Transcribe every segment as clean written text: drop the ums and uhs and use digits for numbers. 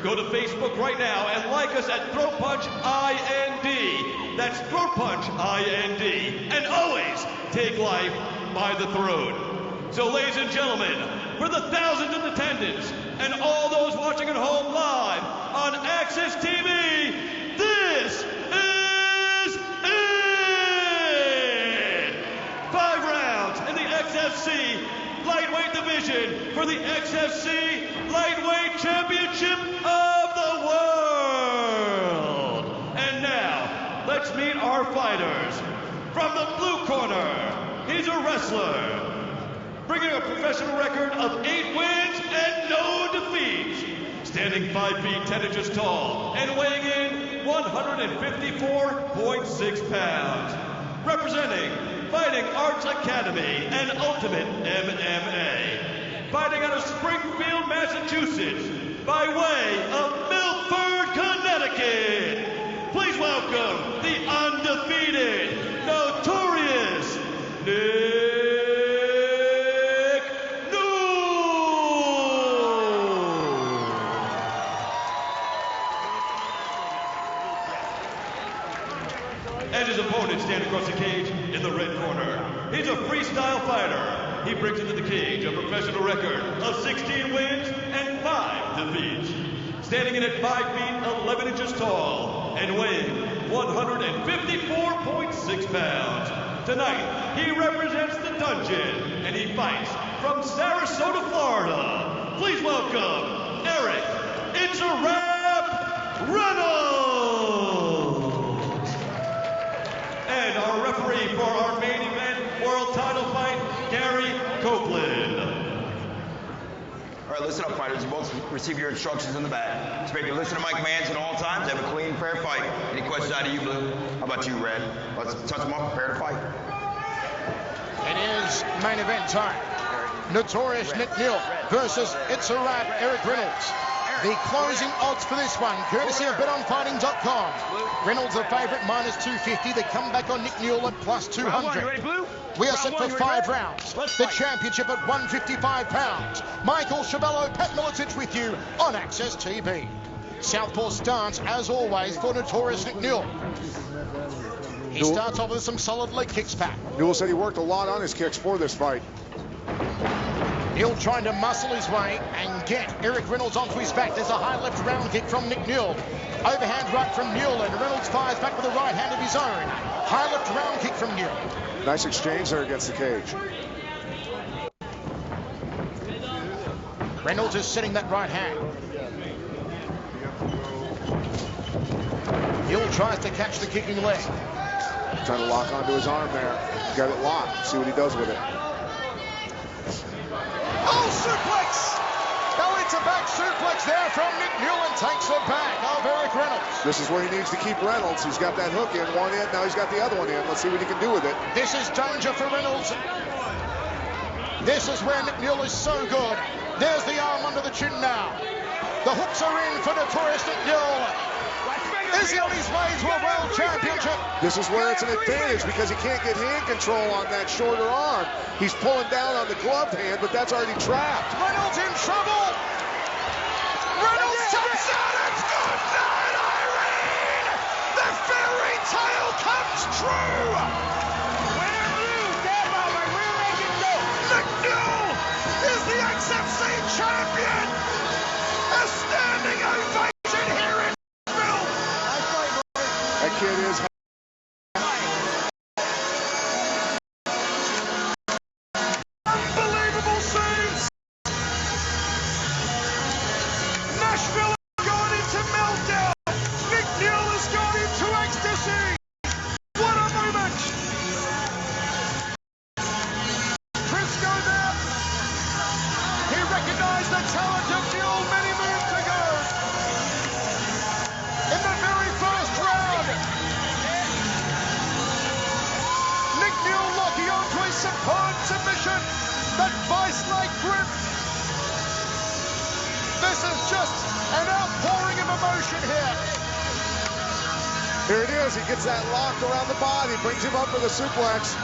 Go to Facebook right now and like us at Throat Punch IND. That's Throat Punch IND. And always take life by the throat. So ladies and gentlemen, for the thousands in attendance and all those watching at home live on Access TV, this is it! 5 rounds in the XFC lightweight division for the XFC Lightweight Championship of the world. And now, let's meet our fighters. From the blue corner, he's a wrestler, bringing a professional record of 8 wins and no defeats. Standing 5 feet 10 inches tall and weighing in 154.6 pounds. Representing Fighting Arts Academy and Ultimate MMA. Fighting out of Springfield, Massachusetts, by way of Milford, Connecticut. Please welcome the undefeated, Notorious Nick Newell. And his opponent standing across the cage in the red corner. He's a freestyle fighter. He brings into the cage a professional record of 16 wins and 5 defeats. Standing in at 5 feet 11 inches tall and weighing 154.6 pounds. Tonight, he represents the Dungeon and he fights from Sarasota, Florida. Please welcome Eric "It's a Wrap" Reynolds. And our referee for our main event world title fight, Gary Copeland. All right, listen up, fighters. You both receive your instructions in the back. Just make you listen to my commands at all times. Have a clean, fair fight. Any questions out of you, Blue? How about you, Red? Let's touch them up. Prepare to fight. It is main event time. Notorious Nick Newell versus It's a Wrap Eric Reynolds. The closing odds for this one, courtesy of betonfighting.com. Reynolds the favourite, minus 250. The comeback on Nick Newell at plus 200. We are set for 5 rounds. The championship at 155 pounds. Michael Chabello, Pat Miletich with you on Access TV. Southpaw stance, as always, for Notorious Nick Newell. He starts off with some solid leg kicks, Pat. Newell said he worked a lot on his kicks for this fight. Newell trying to muscle his way and get Eric Reynolds onto his back. There's a high left round kick from Nick Newell. Overhand right from Newell, and Reynolds fires back with a right hand of his own. High left round kick from Newell. Nice exchange there against the cage. Reynolds is setting that right hand. Newell tries to catch the kicking leg. Trying to lock onto his arm there. Got it locked. See what he does with it. Oh, suplex! Belly-to-back suplex there from Nick Newell, and takes the back of Eric Reynolds. This is where he needs to keep Reynolds. He's got that hook in one end. Now he's got the other one in. Let's see what he can do with it. This is danger for Reynolds. This is where Nick Newell is so good. There's the arm under the chin now. The hooks are in for Notorious Nick Newell. Is he on his way to a world championship? This is where it's an advantage because he can't get hand control on that shorter arm. He's pulling down on the gloved hand, but that's already trapped. Reynolds in trouble. Reynolds taps out. It's good night, Irene. The fairy tale comes true. Nick Newell is the XFC champion. A standing ovation here in Nashville. That kid is... Unbelievable scenes. Nashville has gone into meltdown. Nick Newell has gone into ecstasy. What a moment. Briscoe there. He recognized the talent of Newell many moons ago. In the very first round, Nick Newell locking onto a superb submission. That vice-like grip. This is just an outpouring of emotion here. Here it is. He gets that locked around the body, brings him up for the suplex,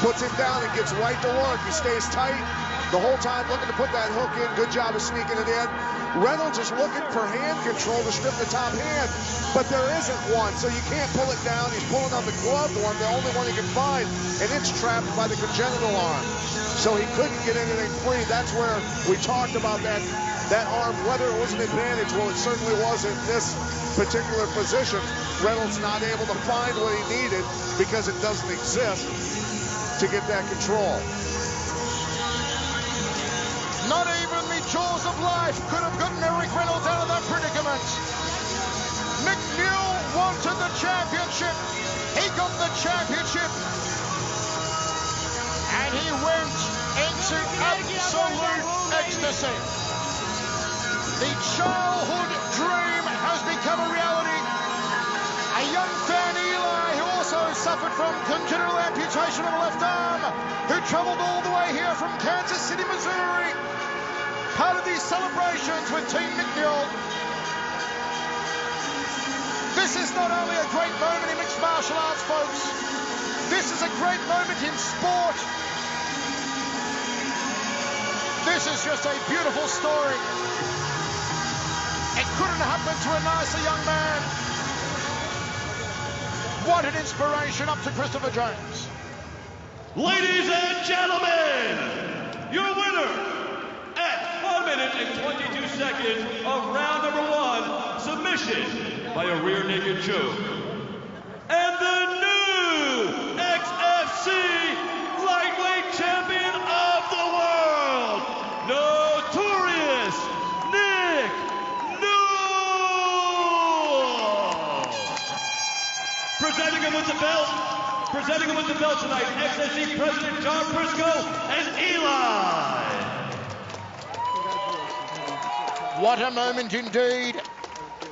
puts him down and gets right to work. He stays tight, the whole time looking to put that hook in. Good job of sneaking it in. Reynolds is looking for hand control to strip the top hand, but there isn't one, so you can't pull it down. He's pulling on the gloved one, the only one he can find, and it's trapped by the congenital arm. So he couldn't get anything free. That's where we talked about that arm, whether it was an advantage. Well, it certainly was in this particular position. Reynolds not able to find what he needed because it doesn't exist to get that control. Not even the jaws of life could have gotten Eric Reynolds out of that predicament. Nick Newell wanted the championship. He got the championship. And he went into absolute ecstasy. The childhood dream has become a reality. A young fan, Eli, who also suffered from congenital amputation of the left arm, who traveled all the way here from Kansas City, Missouri, part of these celebrations with Team Nick Newell. This is not only a great moment in mixed martial arts, folks. This is a great moment in sport. This is just a beautiful story. It couldn't happen to a nicer young man. What an inspiration. Up to Christopher Jones. Ladies and gentlemen, your winner at 1 minute and 22 seconds of round number 1, submission by a rear naked choke. And the new XFC lightweight champion of the world, Notorious Nick Newell. Presenting him with the belt tonight, XFC President John Briscoe and Eli. What a moment indeed.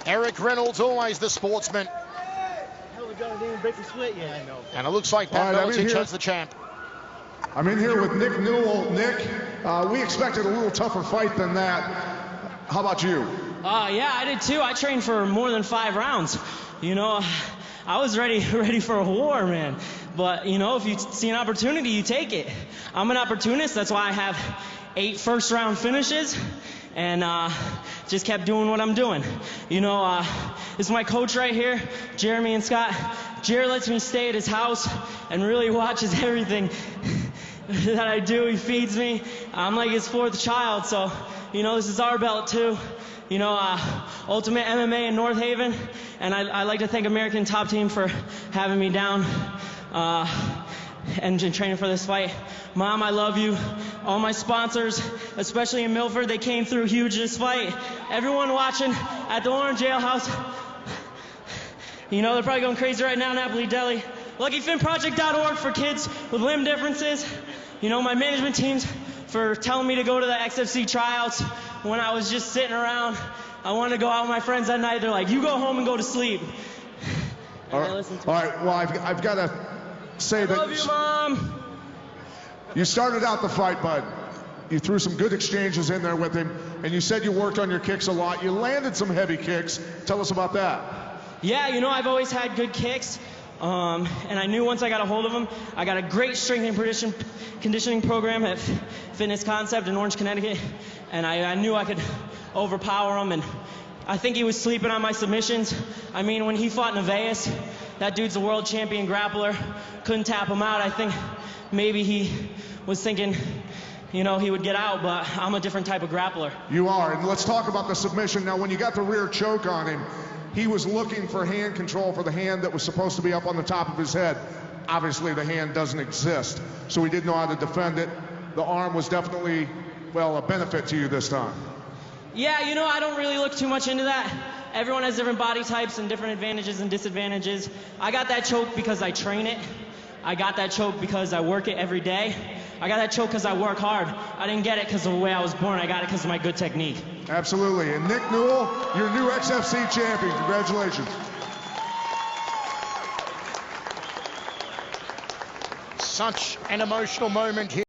Eric Reynolds, always the sportsman. And it looks like Pat Belichick has the champ. I'm in here with Nick Newell. Nick, we expected a little tougher fight than that. How about you? Yeah, I did too. I trained for more than 5 rounds. You know, I was ready for a war, man. But, you know, if you see an opportunity, you take it. I'm an opportunist. That's why I have 8 first-round finishes. And just kept doing what I'm doing. You know, this is my coach right here, Jeremy and Scott. Jer lets me stay at his house and really watches everything that I do. He feeds me. I'm like his 4th child, so, you know, this is our belt too. You know, Ultimate MMA in North Haven, and I'd like to thank American Top Team for having me down and training for this fight. Mom, I love you. All my sponsors, especially in Milford, they came through huge this fight. Everyone watching at the Orange Ale House, you know, they're probably going crazy right now, Napoli Deli. LuckyFinProject.org for kids with limb differences. You know, my management teams for telling me to go to the XFC tryouts when I was just sitting around. I wanted to go out with my friends that night. They're like, you go home and go to sleep. All right, well, I've got to say that... I love you, Mom. You started out the fight, bud. You threw some good exchanges in there with him, and you said you worked on your kicks a lot. You landed some heavy kicks. Tell us about that. Yeah, you know, I've always had good kicks, and I knew once I got a hold of them. I got a great strength and conditioning program at Fitness Concept in Orange, Connecticut, and I knew I could overpower him, and I think he was sleeping on my submissions. I mean, when he fought Nevaeh, that dude's a world champion grappler. Couldn't tap him out. I think maybe he was thinking, you know, he would get out, but I'm a different type of grappler. You are, and let's talk about the submission. Now, when you got the rear choke on him, he was looking for hand control for the hand that was supposed to be up on the top of his head. Obviously, the hand doesn't exist, so he didn't know how to defend it. The arm was definitely, well, a benefit to you this time. Yeah, you know, I don't really look too much into that. Everyone has different body types and different advantages and disadvantages. I got that choke because I train it. I got that choke because I work it every day. I got that choke because I work hard. I didn't get it because of the way I was born. I got it because of my good technique. Absolutely. And Nick Newell, your new XFC champion. Congratulations. Such an emotional moment here.